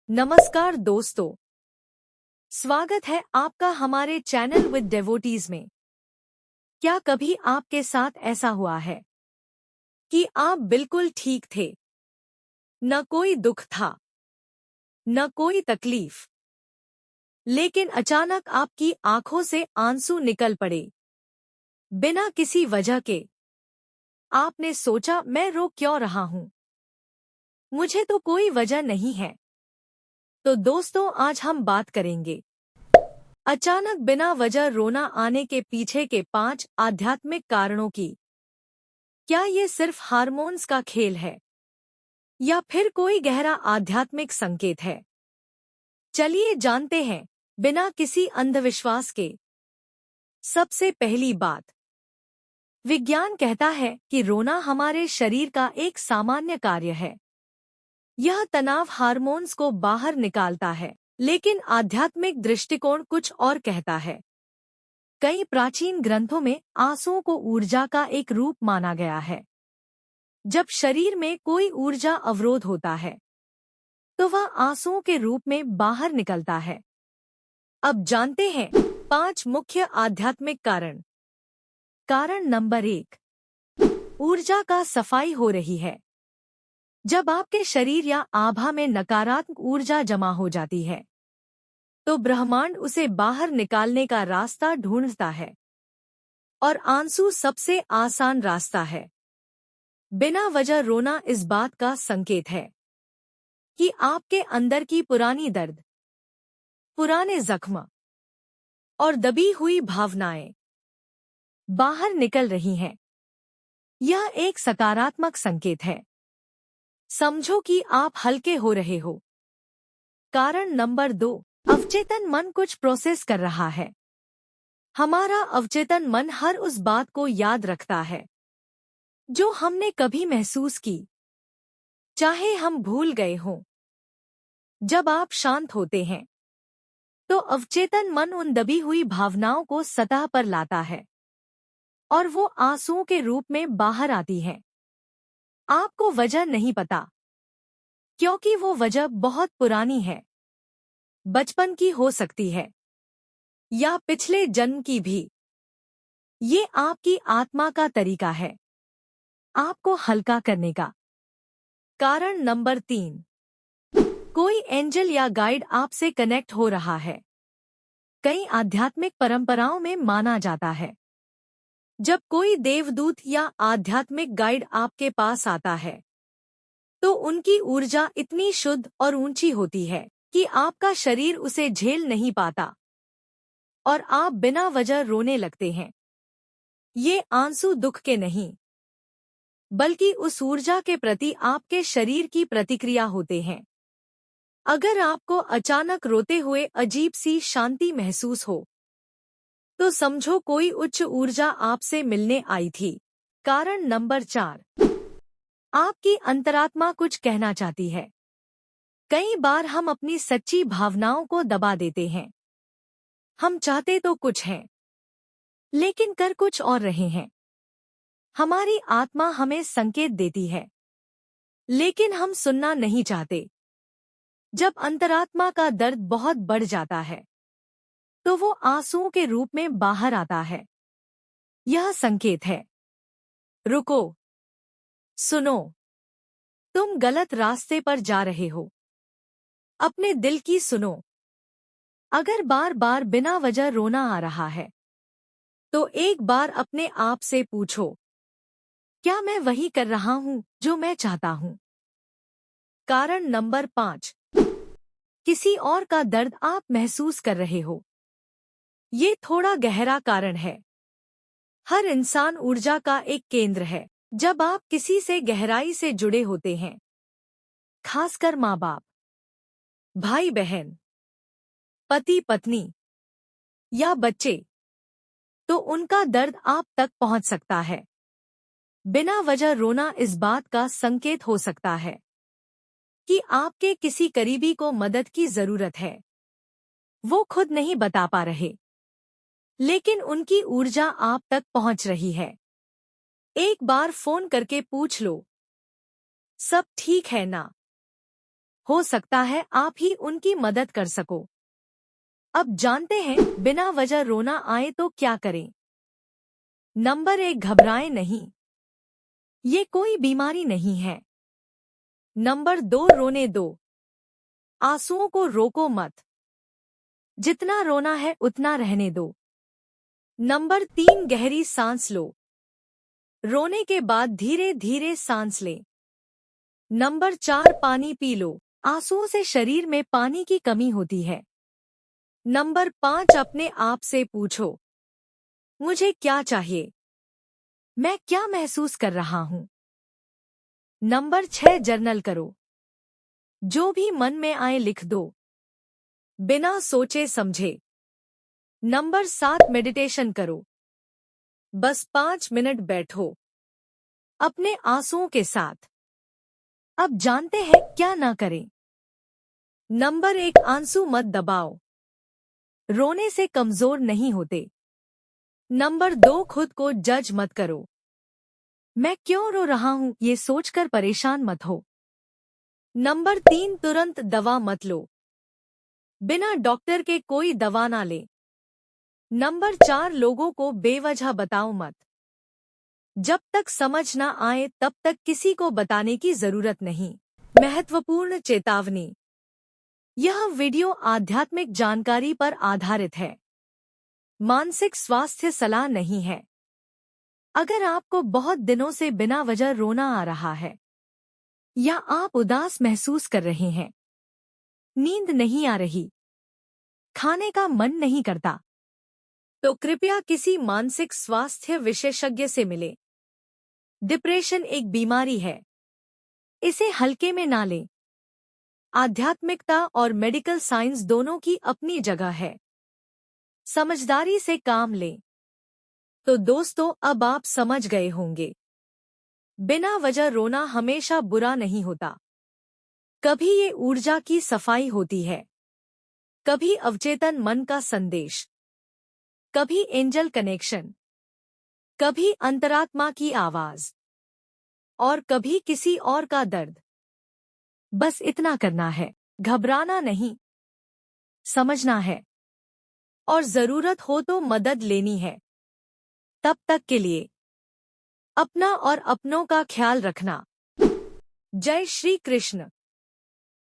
नमस्कार दोस्तों, स्वागत है आपका हमारे चैनल विद डेवोटीज में। क्या कभी आपके साथ ऐसा हुआ है कि आप बिल्कुल ठीक थे, न कोई दुख था, न कोई तकलीफ, लेकिन अचानक आपकी आंखों से आंसू निकल पड़े, बिना किसी वजह के। आपने सोचा, मैं रो क्यों रहा हूँ, मुझे तो कोई वजह नहीं है। तो दोस्तों, आज हम बात करेंगे अचानक बिना वजह रोना आने के पीछे के 5 आध्यात्मिक कारणों की। क्या ये सिर्फ हार्मोन्स का खेल है या फिर कोई गहरा आध्यात्मिक संकेत है? चलिए जानते हैं, बिना किसी अंधविश्वास के। सबसे पहली बात, विज्ञान कहता है कि रोना हमारे शरीर का एक सामान्य कार्य है। यह तनाव हार्मोन्स को बाहर निकालता है, लेकिन आध्यात्मिक दृष्टिकोण कुछ और कहता है। कई प्राचीन ग्रंथों में आंसुओं को ऊर्जा का एक रूप माना गया है। जब शरीर में कोई ऊर्जा अवरोध होता है, तो वह आंसुओं के रूप में बाहर निकलता है। अब जानते हैं 5 मुख्य आध्यात्मिक कारण। कारण नंबर 1, ऊर्जा का सफाई हो रही है। जब आपके शरीर या आभा में नकारात्मक ऊर्जा जमा हो जाती है, तो ब्रह्मांड उसे बाहर निकालने का रास्ता ढूंढता है, और आंसू सबसे आसान रास्ता है। बिना वजह रोना इस बात का संकेत है कि आपके अंदर की पुरानी दर्द, पुराने जख्म और दबी हुई भावनाएं बाहर निकल रही हैं। यह एक सकारात्मक संकेत है। समझो कि आप हल्के हो रहे हो। कारण नंबर 2, अवचेतन मन कुछ प्रोसेस कर रहा है। हमारा अवचेतन मन हर उस बात को याद रखता है जो हमने कभी महसूस की, चाहे हम भूल गए हों। जब आप शांत होते हैं, तो अवचेतन मन उन दबी हुई भावनाओं को सतह पर लाता है, और वो आंसुओं के रूप में बाहर आती है। आपको वजह नहीं पता, क्योंकि वो वजह बहुत पुरानी है। बचपन की हो सकती है, या पिछले जन्म की भी। ये आपकी आत्मा का तरीका है आपको हल्का करने का। कारण नंबर 3, कोई एंजल या गाइड आपसे कनेक्ट हो रहा है। कई आध्यात्मिक परंपराओं में माना जाता है, जब कोई देवदूत या आध्यात्मिक गाइड आपके पास आता है, तो उनकी ऊर्जा इतनी शुद्ध और ऊंची होती है कि आपका शरीर उसे झेल नहीं पाता, और आप बिना वजह रोने लगते हैं। ये आंसू दुख के नहीं, बल्कि उस ऊर्जा के प्रति आपके शरीर की प्रतिक्रिया होते हैं। अगर आपको अचानक रोते हुए अजीब सी शांति महसूस हो, तो समझो कोई उच्च ऊर्जा आपसे मिलने आई थी। कारण नंबर 4, आपकी अंतरात्मा कुछ कहना चाहती है। कई बार हम अपनी सच्ची भावनाओं को दबा देते हैं। हम चाहते तो कुछ हैं, लेकिन कर कुछ और रहे हैं। हमारी आत्मा हमें संकेत देती है, लेकिन हम सुनना नहीं चाहते। जब अंतरात्मा का दर्द बहुत बढ़ जाता है, तो वो आंसुओं के रूप में बाहर आता है। यह संकेत है, रुको, सुनो, तुम गलत रास्ते पर जा रहे हो। अपने दिल की सुनो। अगर बार बार बिना वजह रोना आ रहा है, तो एक बार अपने आप से पूछो, क्या मैं वही कर रहा हूं जो मैं चाहता हूं? कारण नंबर 5, किसी और का दर्द आप महसूस कर रहे हो। ये थोड़ा गहरा कारण है। हर इंसान ऊर्जा का एक केंद्र है। जब आप किसी से गहराई से जुड़े होते हैं, खासकर माँ बाप, भाई बहन, पति पत्नी या बच्चे, तो उनका दर्द आप तक पहुंच सकता है। बिना वजह रोना इस बात का संकेत हो सकता है कि आपके किसी करीबी को मदद की जरूरत है। वो खुद नहीं बता पा रहे, लेकिन उनकी ऊर्जा आप तक पहुंच रही है। एक बार फोन करके पूछ लो, सब ठीक है ना? हो सकता है आप ही उनकी मदद कर सको। अब जानते हैं बिना वजह रोना आए तो क्या करें। नंबर 1, घबराएं नहीं। ये कोई बीमारी नहीं है। नंबर 2, रोने दो। आंसुओं को रोको मत। जितना रोना है उतना रहने दो। नंबर 3, गहरी सांस लो। रोने के बाद धीरे धीरे सांस लें। नंबर 4, पानी पी लो। आंसुओं से शरीर में पानी की कमी होती है। नंबर 5, अपने आप से पूछो, मुझे क्या चाहिए? मैं क्या महसूस कर रहा हूँ? नंबर 6, जर्नल करो। जो भी मन में आए लिख दो, बिना सोचे समझे। नंबर 7, मेडिटेशन करो। बस 5 मिनट बैठो अपने आंसुओं के साथ। अब जानते हैं क्या ना करें। नंबर 1, आंसू मत दबाओ। रोने से कमजोर नहीं होते। नंबर 2, खुद को जज मत करो। मैं क्यों रो रहा हूँ ये सोचकर परेशान मत हो। नंबर 3, तुरंत दवा मत लो। बिना डॉक्टर के कोई दवा ना ले। नंबर 4, लोगों को बेवजह बताओ मत। जब तक समझ ना आए तब तक किसी को बताने की जरूरत नहीं। महत्वपूर्ण चेतावनी, यह वीडियो आध्यात्मिक जानकारी पर आधारित है, मानसिक स्वास्थ्य सलाह नहीं है। अगर आपको बहुत दिनों से बिना वजह रोना आ रहा है या आप उदास महसूस कर रहे हैं, नींद नहीं आ रही, खाने का मन नहीं करता, तो कृपया किसी मानसिक स्वास्थ्य विशेषज्ञ से मिलें। डिप्रेशन एक बीमारी है, इसे हल्के में ना लें। आध्यात्मिकता और मेडिकल साइंस दोनों की अपनी जगह है। समझदारी से काम लें। तो दोस्तों, अब आप समझ गए होंगे, बिना वजह रोना हमेशा बुरा नहीं होता। कभी ये ऊर्जा की सफाई होती है, कभी अवचेतन मन का संदेश, कभी एंजल कनेक्शन, कभी अंतरात्मा की आवाज, और कभी किसी और का दर्द। बस इतना करना है, घबराना नहीं, समझना है, और जरूरत हो तो मदद लेनी है। तब तक के लिए अपना और अपनों का ख्याल रखना। जय श्री कृष्ण।